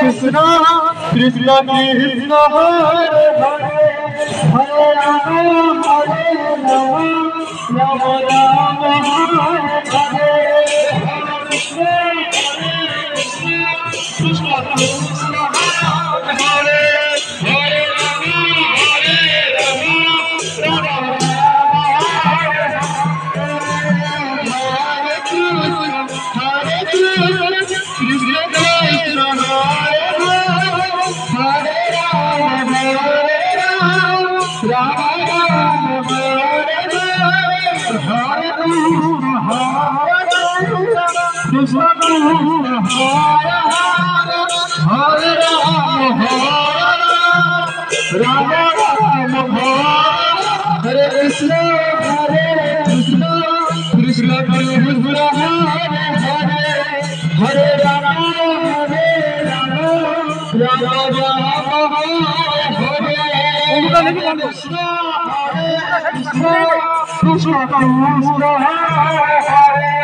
Krishna Krishna Krishna Hare Hare Hare Rama Rama Rama Hare Hare Krishna Krishna Krishna Hare Hare Hare Rama Rama Hare Krishna Krishna Krishna Hare Hare Hare Rama Rama Rama Hare Hare Krishna Krishna Krishna Hare Hare